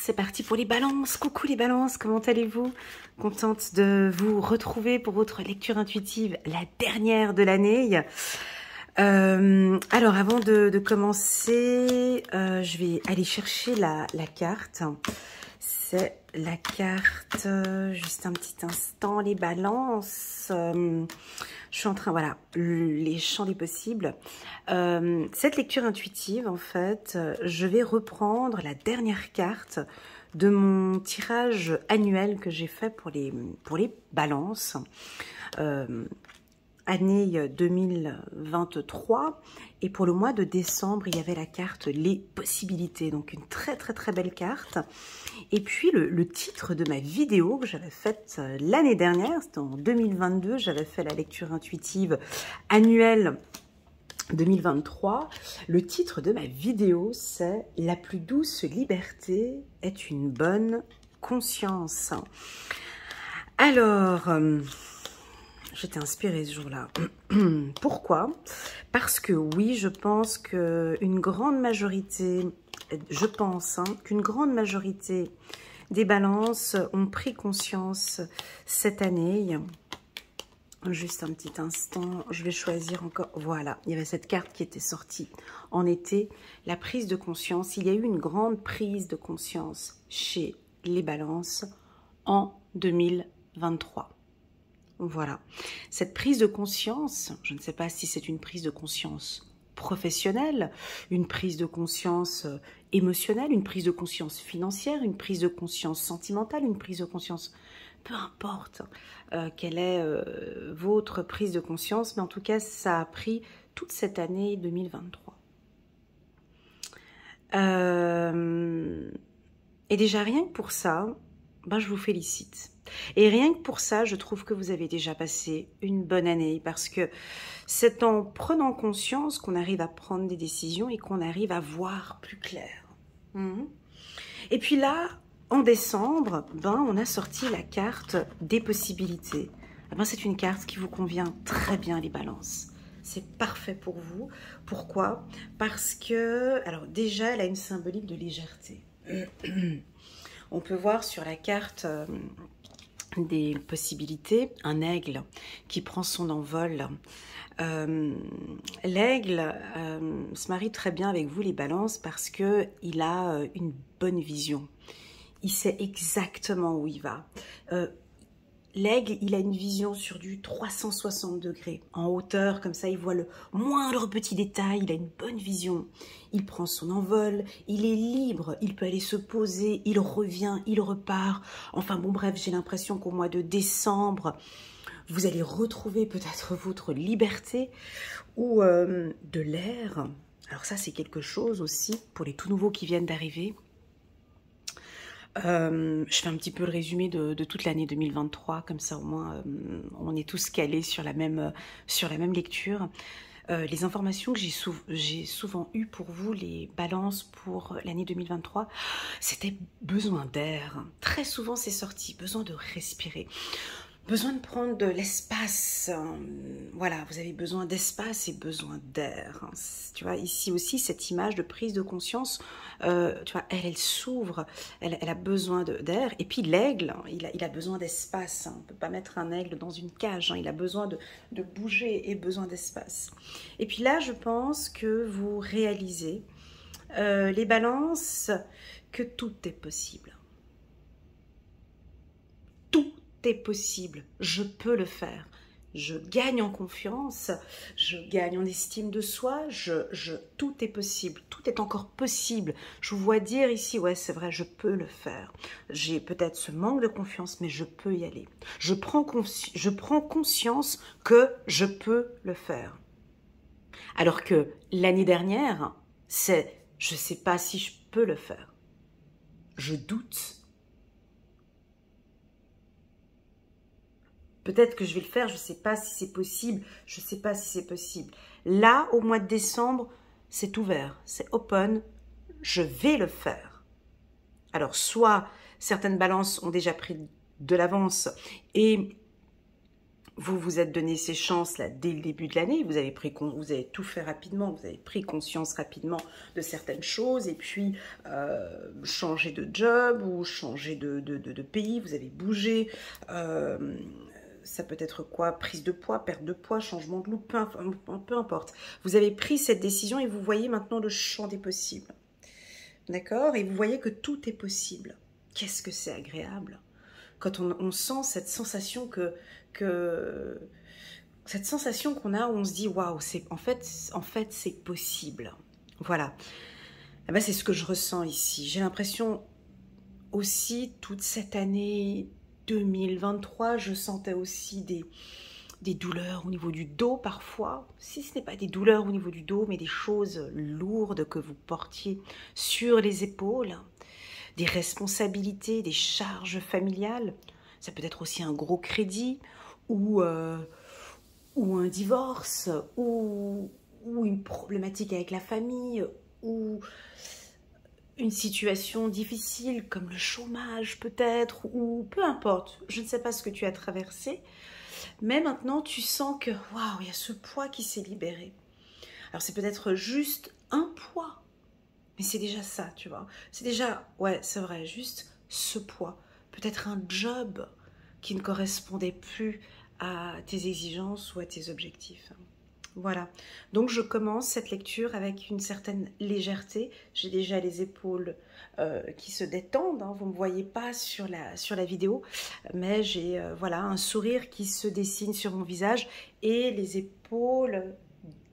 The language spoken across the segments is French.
c'est parti pour les balances. Coucou les balances, comment allez-vous? Contente de vous retrouver pour votre lecture intuitive, la dernière de l'année. Alors avant de commencer, je vais aller chercher la carte. C'est la carte, juste un petit instant, les balances. Je suis en train, voilà, les champs des possibles. Cette lecture intuitive, en fait, je vais reprendre la dernière carte de mon tirage annuel que j'ai fait pour les balances. Année 2023, et pour le mois de décembre il y avait la carte les possibilités, donc une très belle carte. Et puis le titre de ma vidéo que j'avais faite l'année dernière, c'était en 2022, j'avais fait la lecture intuitive annuelle 2023. Le titre de ma vidéo, c'est « La plus douce liberté est une bonne conscience ». Alors j'étais inspirée ce jour-là. Pourquoi? Parce que oui, je pense qu'une grande majorité, qu'une grande majorité des balances ont pris conscience cette année. Juste un petit instant, je vais choisir encore. Voilà, il y avait cette carte qui était sortie en été, la prise de conscience. Il y a eu une grande prise de conscience chez les balances en 2023. Voilà, cette prise de conscience, je ne sais pas si c'est une prise de conscience professionnelle, une prise de conscience émotionnelle, une prise de conscience financière, une prise de conscience sentimentale, une prise de conscience, peu importe quelle est votre prise de conscience, mais en tout cas, ça a pris toute cette année 2023. Et déjà, rien que pour ça, ben, je vous félicite. Et rien que pour ça, je trouve que vous avez déjà passé une bonne année, parce que c'est en prenant conscience qu'on arrive à prendre des décisions et qu'on arrive à voir plus clair. Et puis là, en décembre, ben, on a sorti la carte des possibilités. Eh ben, c'est une carte qui vous convient très bien, les balances. C'est parfait pour vous. Pourquoi? Parce que, alors déjà, elle a une symbolique de légèreté. On peut voir sur la carte des possibilités un aigle qui prend son envol. L'aigle se marie très bien avec vous, les balances, parce que il a une bonne vision. Il sait exactement où il va. L'aigle, il a une vision sur du 360 degrés, en hauteur, comme ça, il voit le moindre petit détail, il a une bonne vision. Il prend son envol, il est libre, il peut aller se poser, il revient, il repart. Enfin bon, bref, j'ai l'impression qu'au mois de décembre, vous allez retrouver peut-être votre liberté ou de l'air. Alors ça, c'est quelque chose aussi pour les tout nouveaux qui viennent d'arriver. Je fais un petit peu le résumé de toute l'année 2023, comme ça au moins on est tous calés sur la même lecture. Les informations que j'ai souvent eues pour vous, les balances pour l'année 2023, c'était besoin d'air. Très souvent c'est sorti, besoin de respirer. Besoin de prendre de l'espace, voilà, vous avez besoin d'espace et besoin d'air. Tu vois, ici aussi, cette image de prise de conscience, tu vois, elle s'ouvre, elle a besoin d'air. Et puis l'aigle, il a besoin d'espace. On ne peut pas mettre un aigle dans une cage, il a besoin de bouger et besoin d'espace. Et puis là, je pense que vous réalisez, les balances, que tout est possible. Tout est possible, je peux le faire. Je gagne en confiance, je gagne en estime de soi, tout est possible, tout est encore possible. Je vous vois dire ici, ouais c'est vrai, je peux le faire. J'ai peut-être ce manque de confiance, mais je peux y aller. Je prends conscience que je peux le faire. Alors que l'année dernière, c'est je ne sais pas si je peux le faire. Je doute. Peut-être que je vais le faire, je ne sais pas si c'est possible, je ne sais pas si c'est possible. Là, au mois de décembre, c'est ouvert, c'est open, je vais le faire. Alors, soit certaines balances ont déjà pris de l'avance et vous vous êtes donné ces chances là dès le début de l'année, vous avez tout fait rapidement, vous avez pris conscience rapidement de certaines choses et puis changer de job ou changer de pays, vous avez bougé, ça peut être quoi? Prise de poids, perte de poids, changement de look, peu importe. Vous avez pris cette décision et vous voyez maintenant le champ des possibles. D'accord? Et vous voyez que tout est possible. Qu'est-ce que c'est agréable quand on sent cette sensation cette sensation qu'on a où on se dit waouh, en fait c'est possible. Voilà. Eh ben, c'est ce que je ressens ici. J'ai l'impression aussi toute cette année 2023, je sentais aussi des douleurs au niveau du dos parfois. Si ce n'est pas des douleurs au niveau du dos, mais des choses lourdes que vous portiez sur les épaules, des responsabilités, des charges familiales. Ça peut être aussi un gros crédit ou un divorce ou une problématique avec la famille ou une situation difficile comme le chômage peut-être ou peu importe. Je ne sais pas ce que tu as traversé, mais maintenant tu sens que waouh, il y a ce poids qui s'est libéré. Alors c'est peut-être juste un poids, mais c'est déjà ça, tu vois. C'est déjà, ouais, c'est vrai, juste ce poids. Peut-être un job qui ne correspondait plus à tes exigences ou à tes objectifs. Voilà. Donc je commence cette lecture avec une certaine légèreté. J'ai déjà les épaules qui se détendent. Hein. Vous ne me voyez pas sur la vidéo, mais j'ai voilà, un sourire qui se dessine sur mon visage et les épaules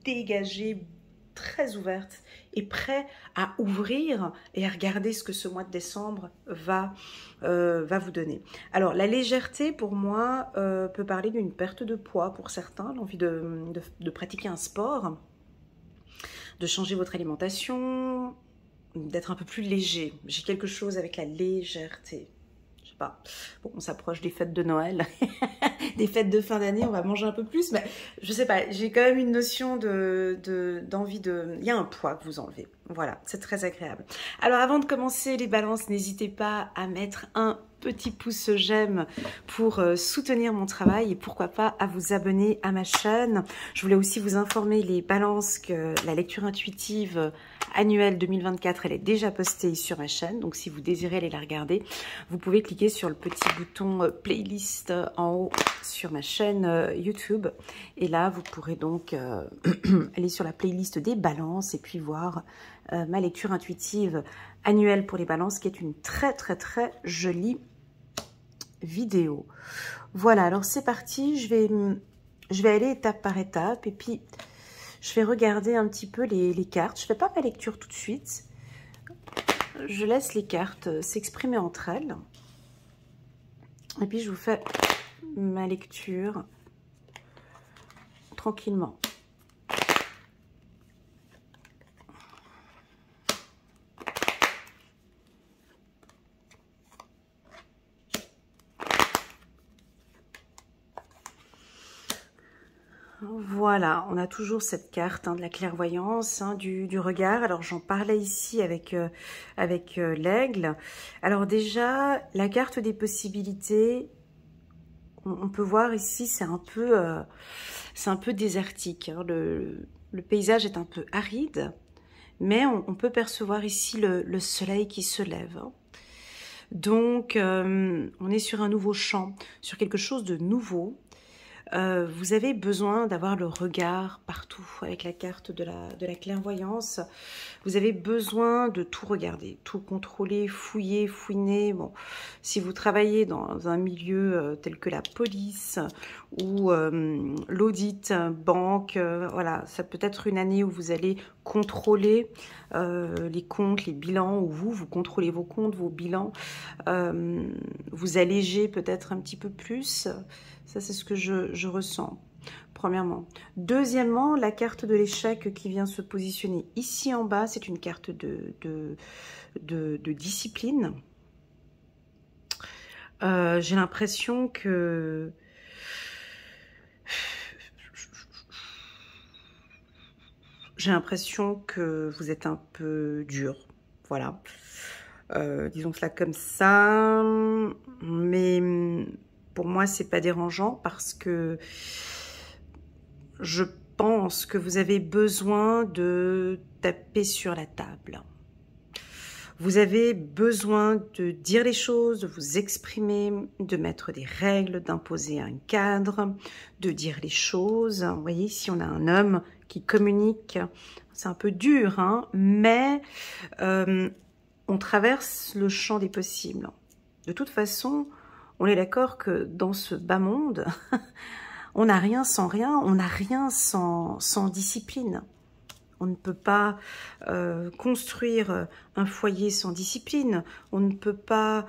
dégagées, très ouvertes et prêt à ouvrir et à regarder ce que ce mois de décembre va vous donner. Alors la légèreté pour moi peut parler d'une perte de poids pour certains, l'envie de pratiquer un sport, de changer votre alimentation, d'être un peu plus léger. J'ai quelque chose avec la légèreté. Je sais pas. Bon, on s'approche des fêtes de Noël, des fêtes de fin d'année, on va manger un peu plus, mais je sais pas, j'ai quand même une notion d'envie de... Il y a un poids que vous enlevez. Voilà, c'est très agréable. Alors avant de commencer les balances, n'hésitez pas à mettre un petit pouce j'aime pour soutenir mon travail et pourquoi pas à vous abonner à ma chaîne. Je voulais aussi vous informer les balances que la lecture intuitive annuelle 2024, elle est déjà postée sur ma chaîne. Donc si vous désirez aller la regarder, vous pouvez cliquer sur le petit bouton playlist en haut sur ma chaîne YouTube. Et là, vous pourrez donc aller sur la playlist des balances et puis voir ma lecture intuitive annuelle pour les balances, qui est une très très très jolie vidéo. Voilà, alors c'est parti, je vais aller étape par étape et puis je vais regarder un petit peu les cartes. Je ne fais pas ma lecture tout de suite, je laisse les cartes s'exprimer entre elles et puis je vous fais ma lecture tranquillement. Voilà, on a toujours cette carte de la clairvoyance, du regard. Alors j'en parlais ici avec l'aigle. Alors déjà, la carte des possibilités, on peut voir ici, c'est un peu désertique. Hein. Le paysage est un peu aride, mais on peut percevoir ici le soleil qui se lève. Hein. Donc, on est sur un nouveau champ, sur quelque chose de nouveau. Vous avez besoin d'avoir le regard partout avec la carte de la clairvoyance. Vous avez besoin de tout regarder, tout contrôler, fouiller, fouiner. Bon, si vous travaillez dans un milieu tel que la police ou l'audit, banque, voilà, ça peut être une année où vous allez contrôler les comptes, les bilans, ou vous contrôlez vos comptes, vos bilans, vous allégez peut-être un petit peu plus. Ça, c'est ce que je ressens, premièrement. Deuxièmement, la carte de l'échec qui vient se positionner ici en bas, c'est une carte de discipline. J'ai l'impression que... J'ai l'impression que vous êtes un peu dur, voilà. Disons cela comme ça, mais pour moi, c'est pas dérangeant parce que je pense que vous avez besoin de taper sur la table. Vous avez besoin de dire les choses, de vous exprimer, de mettre des règles, d'imposer un cadre, de dire les choses. Vous voyez, si on a un homme qui communique, c'est un peu dur, hein, mais on traverse le champ des possibles. De toute façon, on est d'accord que dans ce bas monde, on n'a rien sans rien, on n'a rien sans discipline. On ne peut pas construire un foyer sans discipline. On ne peut pas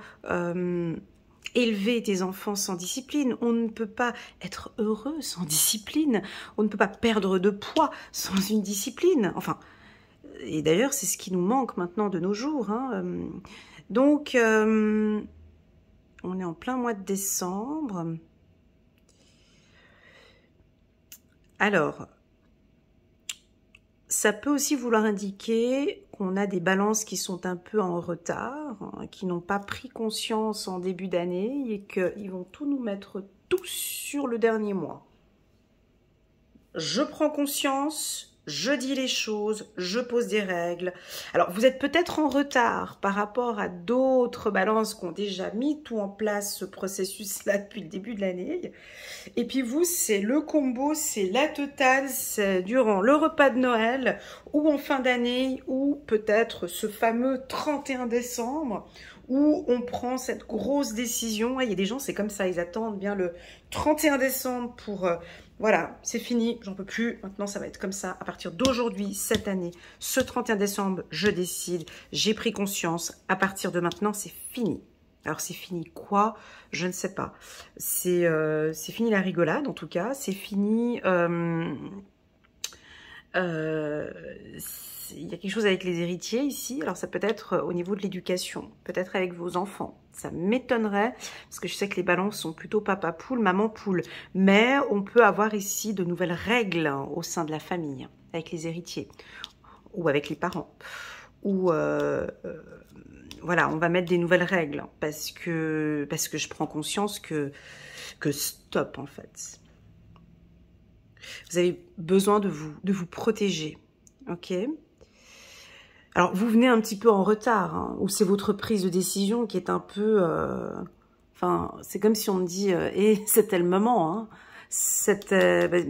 élever des enfants sans discipline. On ne peut pas être heureux sans discipline. On ne peut pas perdre de poids sans une discipline. Enfin, et d'ailleurs, c'est ce qui nous manque maintenant de nos jours, hein. Donc, on est en plein mois de décembre. Alors, ça peut aussi vouloir indiquer qu'on a des balances qui sont un peu en retard, hein, qui n'ont pas pris conscience en début d'année et qu'ils vont tout nous mettre tous sur le dernier mois. Je prends conscience, je dis les choses, je pose des règles. Alors, vous êtes peut-être en retard par rapport à d'autres balances qui ont déjà mis tout en place, ce processus-là, depuis le début de l'année. Et puis vous, c'est le combo, c'est la totale, c'est durant le repas de Noël ou en fin d'année ou peut-être ce fameux 31 décembre où on prend cette grosse décision. Il y a des gens, c'est comme ça, ils attendent bien le 31 décembre pour... voilà, c'est fini, j'en peux plus. Maintenant, ça va être comme ça. À partir d'aujourd'hui, cette année, ce 31 décembre, je décide, j'ai pris conscience. À partir de maintenant, c'est fini. Alors, c'est fini quoi? Je ne sais pas. C'est fini la rigolade, en tout cas. C'est fini... il y a quelque chose avec les héritiers ici. Alors, ça peut être au niveau de l'éducation, peut-être avec vos enfants. Ça m'étonnerait, parce que je sais que les balances sont plutôt papa poule, maman poule. Mais on peut avoir ici de nouvelles règles au sein de la famille, avec les héritiers, ou avec les parents. Ou, voilà, on va mettre des nouvelles règles, parce que je prends conscience que stop, en fait. Vous avez besoin de vous protéger, ok? Alors, vous venez un petit peu en retard, hein, ou c'est votre prise de décision qui est un peu... enfin, c'est comme si on me dit, c'était le moment, hein.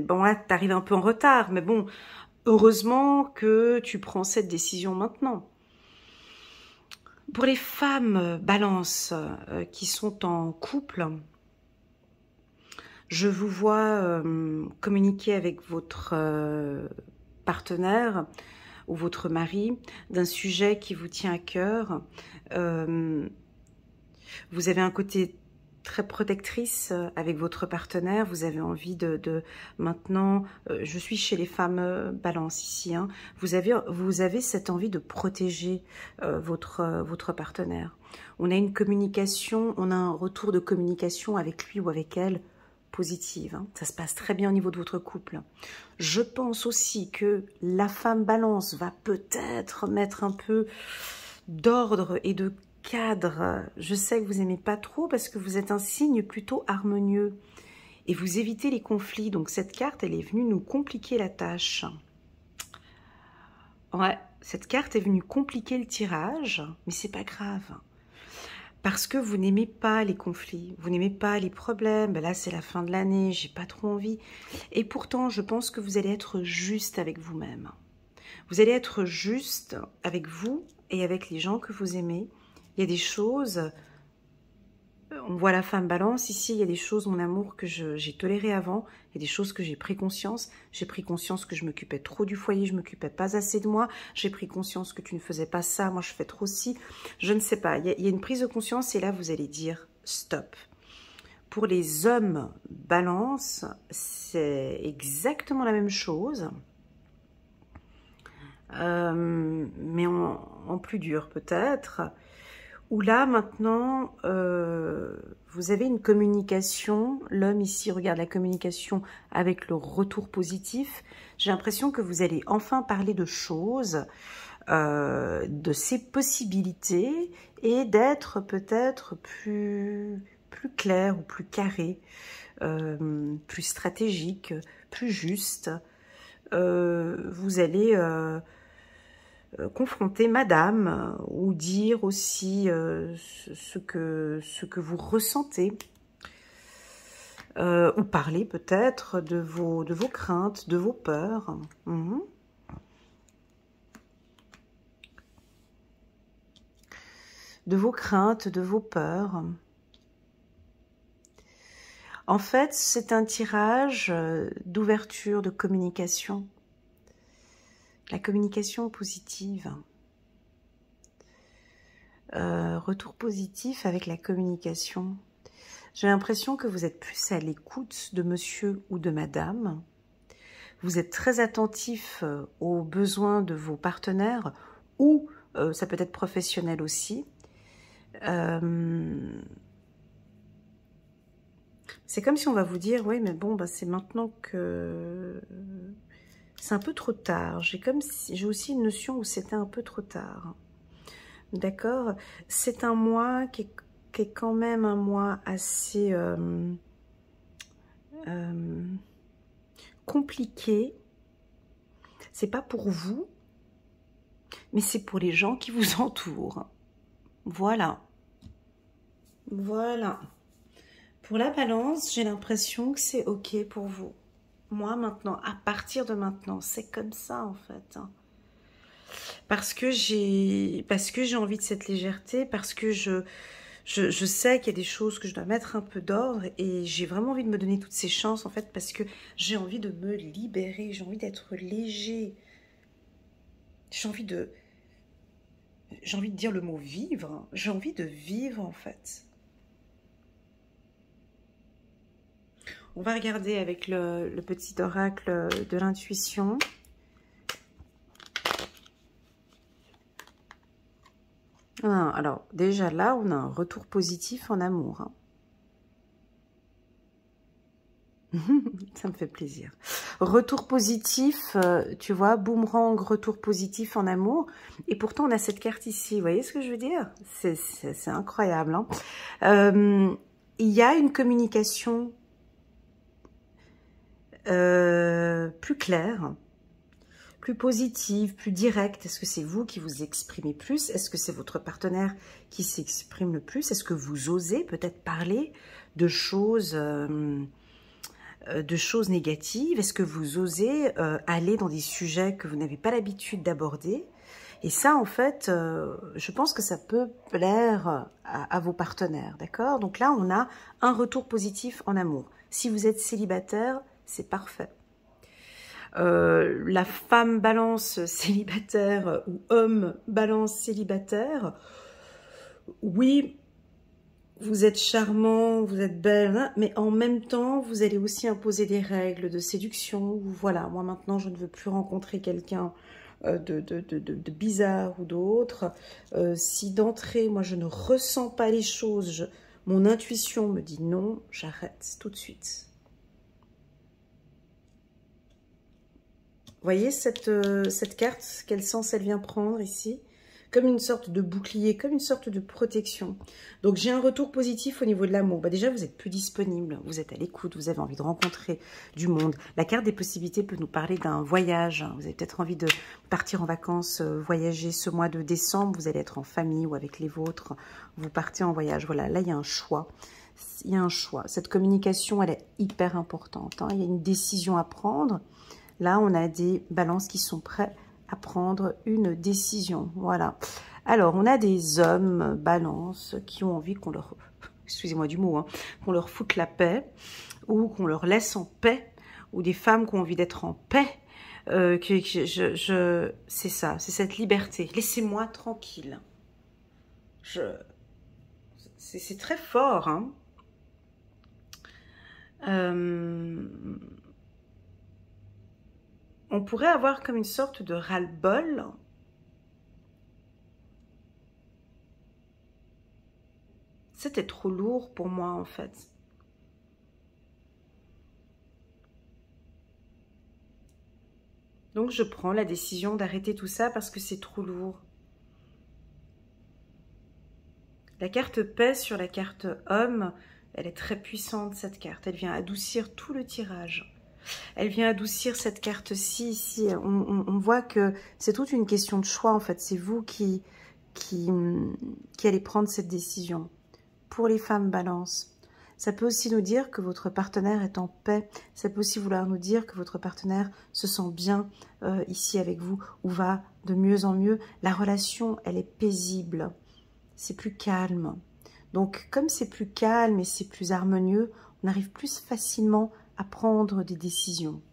Bon, là, t'arrives un peu en retard, mais bon, heureusement que tu prends cette décision maintenant. Pour les femmes balance qui sont en couple, je vous vois communiquer avec votre partenaire ou votre mari d'un sujet qui vous tient à cœur. Vous avez un côté très protectrice avec votre partenaire. Vous avez envie de maintenant, je suis chez les femmes balance ici, hein, vous avez cette envie de protéger votre partenaire. On a une communication, on a un retour de communication avec lui ou avec elle positive, hein. Ça se passe très bien au niveau de votre couple. Je pense aussi que la femme balance va peut-être mettre un peu d'ordre et de cadre. Je sais que vous n'aimez pas trop parce que vous êtes un signe plutôt harmonieux et vous évitez les conflits. Donc cette carte, elle est venue nous compliquer la tâche. Ouais, cette carte est venue compliquer le tirage, mais c'est pas grave. Parce que vous n'aimez pas les conflits, vous n'aimez pas les problèmes. Ben là, c'est la fin de l'année, j'ai pas trop envie. Et pourtant, je pense que vous allez être juste avec vous-même. Vous allez être juste avec vous et avec les gens que vous aimez. Il y a des choses, on voit la femme balance ici, il y a des choses, mon amour, que j'ai tolérées avant. Il y a des choses que j'ai pris conscience. J'ai pris conscience que je m'occupais trop du foyer, je m'occupais pas assez de moi. J'ai pris conscience que tu ne faisais pas ça, moi je fais trop ci. Je ne sais pas, il y a une prise de conscience et là vous allez dire stop. Pour les hommes balance, c'est exactement la même chose. Mais en plus dur peut-être. Où là, maintenant, vous avez une communication. L'homme ici regarde la communication avec le retour positif. J'ai l'impression que vous allez enfin parler de choses, de ses possibilités et d'être peut-être plus plus clair ou plus carré, plus stratégique, plus juste. Vous allez confronter madame ou dire aussi ce que vous ressentez. Ou parler peut-être de vos craintes, de vos peurs. De vos craintes, de vos peurs. En fait, c'est un tirage d'ouverture, de communication. La communication positive. Retour positif avec la communication. J'ai l'impression que vous êtes plus à l'écoute de monsieur ou de madame. Vous êtes très attentif aux besoins de vos partenaires ou ça peut être professionnel aussi. C'est comme si on va vous dire, oui, mais bon, bah, c'est maintenant que c'est un peu trop tard. J'ai aussi une notion où c'était un peu trop tard. D'accord? C'est un mois qui est quand même un mois assez compliqué. C'est pas pour vous, mais c'est pour les gens qui vous entourent. Voilà. Voilà. Pour la balance, j'ai l'impression que c'est OK pour vous. Moi, maintenant, à partir de maintenant, c'est comme ça, en fait. Parce que j'ai envie de cette légèreté, parce que je sais qu'il y a des choses que je dois mettre un peu d'ordre et j'ai vraiment envie de me donner toutes ces chances, en fait, parce que j'ai envie de me libérer, j'ai envie d'être léger. J'ai envie de dire le mot vivre. J'ai envie de vivre, en fait. On va regarder avec le petit oracle de l'intuition. Alors, déjà là, on a un retour positif en amour. Hein. Ça me fait plaisir. Retour positif, tu vois, boomerang, retour positif en amour. Et pourtant, on a cette carte ici. Vous voyez ce que je veux dire? C'est incroyable. Hein. Il y a une communication plus claire, plus positive, plus directe. Est-ce que c'est vous qui vous exprimez plus? Est-ce que c'est votre partenaire qui s'exprime le plus? Est-ce que vous osez peut-être parler de choses négatives? Est-ce que vous osez aller dans des sujets que vous n'avez pas l'habitude d'aborder? Et ça, en fait, je pense que ça peut plaire à vos partenaires, d'accord? Donc là, on a un retour positif en amour. Si vous êtes célibataire, c'est parfait. La femme balance célibataire ou homme balance célibataire, oui, vous êtes charmant, vous êtes belle, hein, mais en même temps, vous allez aussi imposer des règles de séduction. Voilà, moi maintenant, je ne veux plus rencontrer quelqu'un de bizarre ou d'autre. Si d'entrée, moi, je ne ressens pas les choses, mon intuition me dit non, j'arrête tout de suite. Vous voyez cette carte, quel sens elle vient prendre ici? Comme une sorte de bouclier, comme une sorte de protection. Donc j'ai un retour positif au niveau de l'amour. Bah, déjà, vous êtes plus disponible, vous êtes à l'écoute, vous avez envie de rencontrer du monde. La carte des possibilités peut nous parler d'un voyage. Vous avez peut-être envie de partir en vacances, voyager ce mois de décembre. Vous allez être en famille ou avec les vôtres. Vous partez en voyage. Voilà, là, il y a un choix. Il y a un choix. Cette communication, elle est hyper importante. Hein. Il y a une décision à prendre. Là, on a des balances qui sont prêts à prendre une décision. Voilà. Alors, on a des hommes balances qui ont envie qu'on leur, excusez-moi du mot, hein, qu'on leur foute la paix ou qu'on leur laisse en paix, ou des femmes qui ont envie d'être en paix. C'est ça, c'est cette liberté. Laissez-moi tranquille. C'est très fort, hein. On pourrait avoir comme une sorte de ras-le-bol. C'était trop lourd pour moi, en fait. Donc, je prends la décision d'arrêter tout ça parce que c'est trop lourd. La carte paix sur la carte homme Elle est très puissante, cette carte. Elle vient adoucir tout le tirage. Elle vient adoucir cette carte-ci. Ici, on voit que c'est toute une question de choix, en fait. C'est vous qui allez prendre cette décision. Pour les femmes balance, ça peut aussi nous dire que votre partenaire est en paix. Ça peut aussi vouloir nous dire que votre partenaire se sent bien ici avec vous ou va de mieux en mieux. La relation, elle est paisible. C'est plus calme. Donc, comme c'est plus calme et c'est plus harmonieux, on arrive plus facilement à prendre des décisions.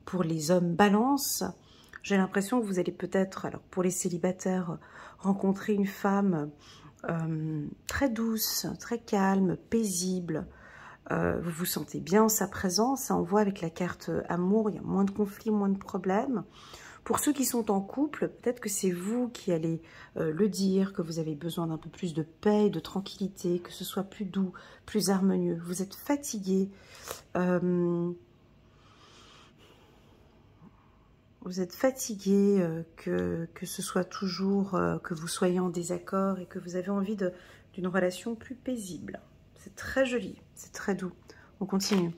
Pour les hommes balance, j'ai l'impression que vous allez peut-être, alors pour les célibataires, rencontrer une femme très douce, très calme, paisible. Vous vous sentez bien en sa présence. On voit avec la carte amour, il y a moins de conflits, moins de problèmes. Pour ceux qui sont en couple, peut-être que c'est vous qui allez le dire, que vous avez besoin d'un peu plus de paix, de tranquillité, que ce soit plus doux, plus harmonieux. Vous êtes fatigué. Vous êtes fatigué, que ce soit toujours, que vous soyez en désaccord et que vous avez envie d'une relation plus paisible. C'est très joli, c'est très doux. On continue.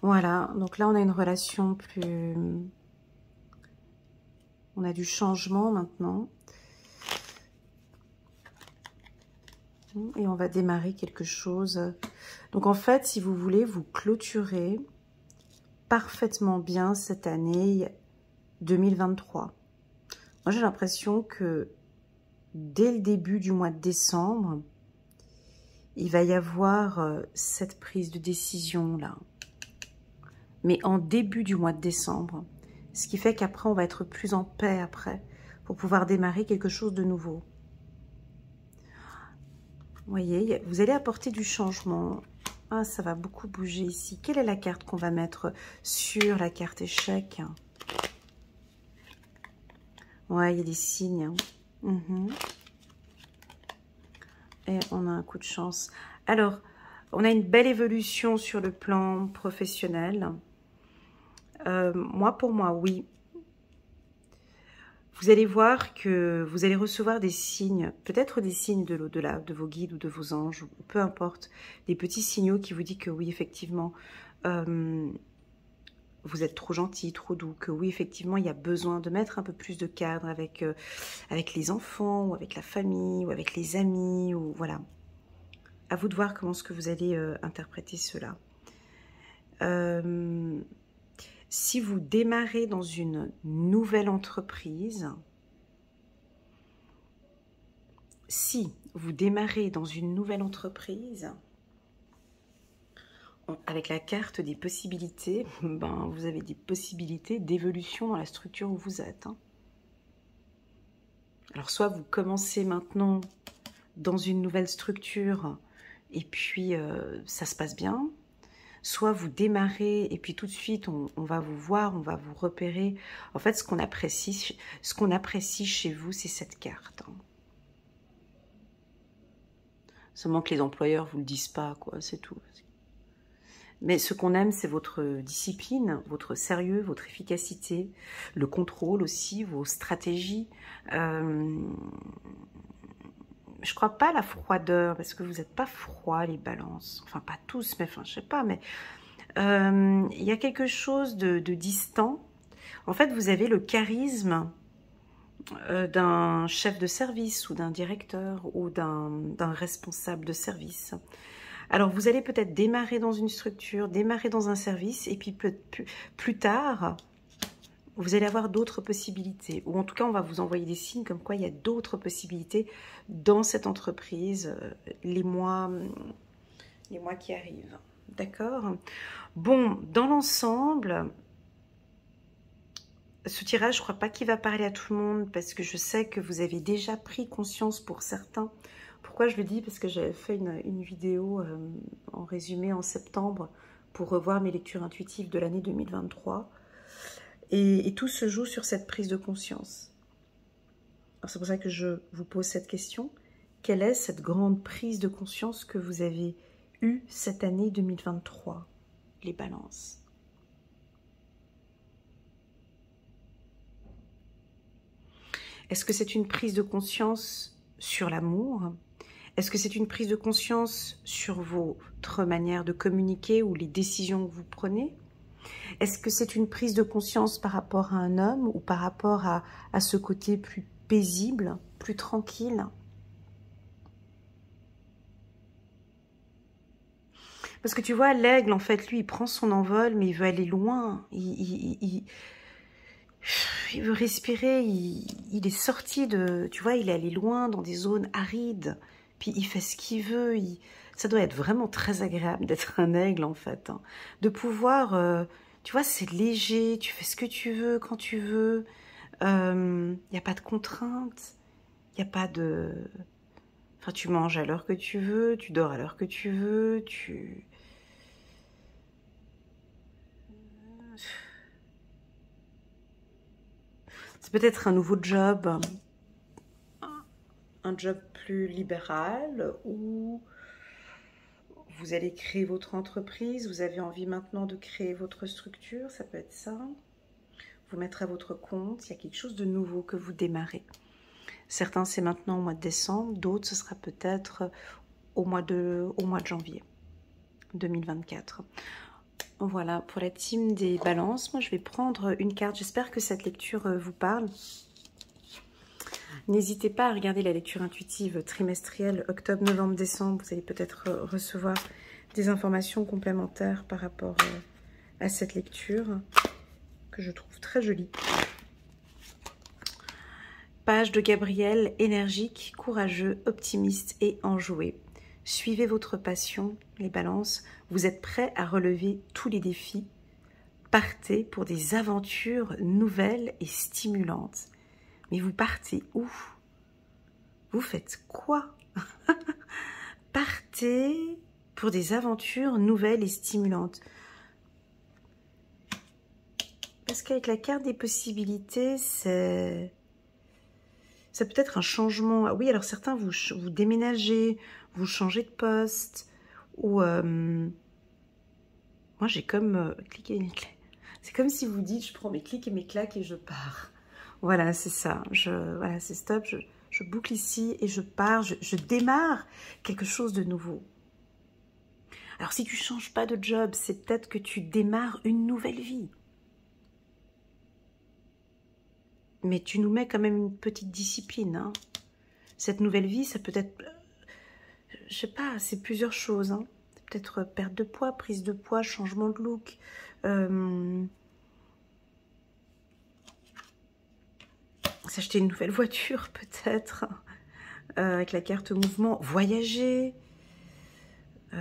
Voilà, donc là on a une relation plus... On a du changement maintenant. Et on va démarrer quelque chose. Donc en fait, si vous voulez, vous clôturez parfaitement bien cette année 2023. Moi j'ai l'impression que dès le début du mois de décembre, il va y avoir cette prise de décision là. Mais en début du mois de décembre. Ce qui fait qu'après, on va être plus en paix après. Pour pouvoir démarrer quelque chose de nouveau. Vous voyez, vous allez apporter du changement. Ah, ça va beaucoup bouger ici. Quelle est la carte qu'on va mettre sur la carte échec? Ouais, il y a des signes. Et on a un coup de chance. Alors, on a une belle évolution sur le plan professionnel. Pour moi, oui. Vous allez voir que vous allez recevoir des signes, peut-être des signes de l'au-delà, de vos guides ou de vos anges, ou peu importe, des petits signaux qui vous disent que oui, effectivement, vous êtes trop gentil, trop doux, que oui, effectivement, il y a besoin de mettre un peu plus de cadre avec, avec les enfants, ou avec la famille, ou avec les amis, ou voilà. À vous de voir comment est-ce que vous allez interpréter cela. Si vous démarrez dans une nouvelle entreprise, avec la carte des possibilités, ben, vous avez des possibilités d'évolution dans la structure où vous êtes. Alors soit vous commencez maintenant dans une nouvelle structure et puis ça se passe bien. Soit vous démarrez et puis tout de suite on va vous voir, on va vous repérer. En fait, ce qu'on apprécie chez vous, c'est cette carte. Seulement que les employeurs vous le disent pas, quoi, c'est tout. Mais ce qu'on aime, c'est votre discipline, votre sérieux, votre efficacité, le contrôle aussi, vos stratégies. Je crois pas à la froideur, parce que vous n'êtes pas froid, les balances. Enfin, pas tous, mais enfin, je sais pas, mais il y a quelque chose de distant. En fait, vous avez le charisme d'un chef de service ou d'un directeur ou d'un responsable de service. Alors, vous allez peut-être démarrer dans une structure, démarrer dans un service, et puis plus tard, vous allez avoir d'autres possibilités. Ou en tout cas, on va vous envoyer des signes comme quoi il y a d'autres possibilités dans cette entreprise les mois qui arrivent. D'accord? Bon, dans l'ensemble, ce tirage, je ne crois pas qu'il va parler à tout le monde parce que je sais que vous avez déjà pris conscience pour certains. Pourquoi je le dis? Parce que j'avais fait une vidéo en résumé en septembre pour revoir mes lectures intuitives de l'année 2023. Et tout se joue sur cette prise de conscience. C'est pour ça que je vous pose cette question. Quelle est cette grande prise de conscience que vous avez eue cette année 2023, les balances? Est-ce que c'est une prise de conscience sur l'amour? Est-ce que c'est une prise de conscience sur votre manière de communiquer ou les décisions que vous prenez? Est-ce que c'est une prise de conscience par rapport à un homme ou par rapport à ce côté plus paisible, plus tranquille? Parce que tu vois, l'aigle, en fait, lui, il prend son envol, mais il veut aller loin. Il veut respirer, il est sorti de... Tu vois, il est allé loin dans des zones arides. Puis il fait ce qu'il veut. Ça doit être vraiment très agréable d'être un aigle, en fait. Hein. De pouvoir... tu vois, c'est léger, tu fais ce que tu veux, quand tu veux. Il n'y a pas de contraintes. Il n'y a pas de... Enfin, tu manges à l'heure que tu veux, tu dors à l'heure que tu veux, C'est peut-être un nouveau job, un job plus libéral, ou vous allez créer votre entreprise, vous avez envie maintenant de créer votre structure, ça peut être ça. Vous mettre à votre compte, il y a quelque chose de nouveau que vous démarrez. Certains, c'est maintenant au mois de décembre, d'autres, ce sera peut-être au mois de janvier 2024. Voilà, pour la team des balances, moi je vais prendre une carte. J'espère que cette lecture vous parle. N'hésitez pas à regarder la lecture intuitive trimestrielle octobre, novembre, décembre. Vous allez peut-être recevoir des informations complémentaires par rapport à cette lecture que je trouve très jolie. Page de Gabriel, énergique, courageux, optimiste et enjoué. Suivez votre passion, les balances. Vous êtes prêts à relever tous les défis. Partez pour des aventures nouvelles et stimulantes. Mais vous partez où? Vous faites quoi? Partez pour des aventures nouvelles et stimulantes. Parce qu'avec la carte des possibilités, ça peut être un changement. Ah oui, alors certains, vous déménagez, vous changez de poste, ou... moi, j'ai comme cliqué mes claques. C'est comme si vous dites, je prends mes clics et mes claques et je pars. Voilà, c'est ça. Voilà, c'est stop. Je boucle ici et je pars. Je démarre quelque chose de nouveau. Alors, si tu ne changes pas de job, c'est peut-être que tu démarres une nouvelle vie. Mais tu nous mets quand même une petite discipline. Hein. Cette nouvelle vie, ça peut être... Je sais pas, c'est plusieurs choses. Hein. Peut-être perte de poids, prise de poids, changement de look. S'acheter une nouvelle voiture, peut-être. Avec la carte mouvement. Voyager. Il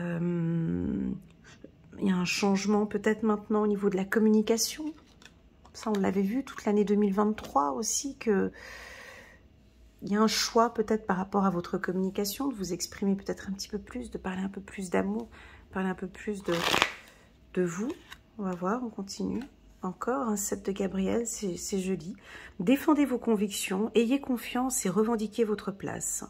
y a un changement peut-être maintenant au niveau de la communication. Ça, on l'avait vu toute l'année 2023 aussi, que il y a un choix peut-être par rapport à votre communication, de vous exprimer peut-être un petit peu plus, de parler un peu plus d'amour, parler un peu plus de vous. On va voir, on continue. Encore un 7 de Gabriel, c'est joli. Défendez vos convictions, ayez confiance et revendiquez votre place.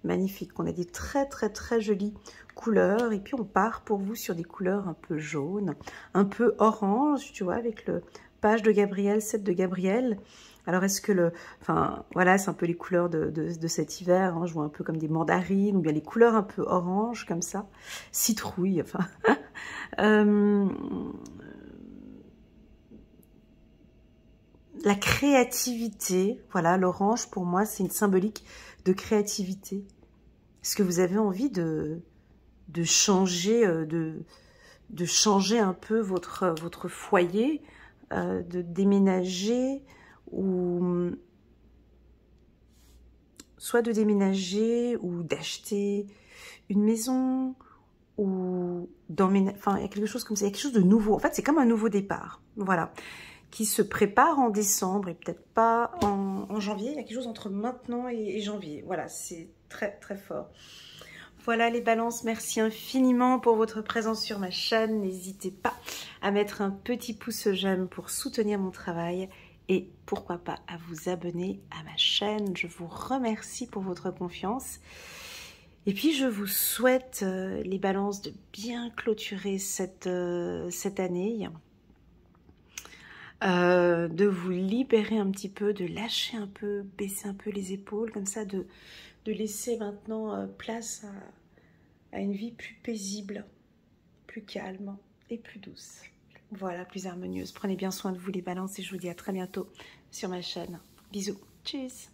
Magnifique, on a des très très très jolies couleurs. Et puis on part pour vous sur des couleurs un peu jaunes, un peu orange, tu vois, avec le page de Gabriel, 7 de Gabriel. Alors est-ce que enfin voilà, c'est un peu les couleurs de cet hiver, hein, je vois un peu comme des mandarines, ou bien les couleurs un peu orange comme ça, citrouille, enfin... la créativité, voilà, l'orange pour moi c'est une symbolique de créativité. Est-ce que vous avez envie de changer, de changer un peu votre foyer, de déménager, ou soit de déménager ou d'acheter une maison, ou d'emménager, enfin il y a quelque chose comme ça, il y a quelque chose de nouveau. En fait c'est comme un nouveau départ, voilà, qui se prépare en décembre et peut-être pas en janvier. Il y a quelque chose entre maintenant et janvier. Voilà, c'est très très fort. Voilà les balances, merci infiniment pour votre présence sur ma chaîne. N'hésitez pas à mettre un petit pouce j'aime pour soutenir mon travail et pourquoi pas à vous abonner à ma chaîne. Je vous remercie pour votre confiance. Et puis je vous souhaite les balances de bien clôturer cette année. de vous libérer un petit peu, de lâcher un peu, baisser un peu les épaules, comme ça, de laisser maintenant place à une vie plus paisible, plus calme et plus douce. Voilà, plus harmonieuse. Prenez bien soin de vous les balances et je vous dis à très bientôt sur ma chaîne. Bisous, tchuss.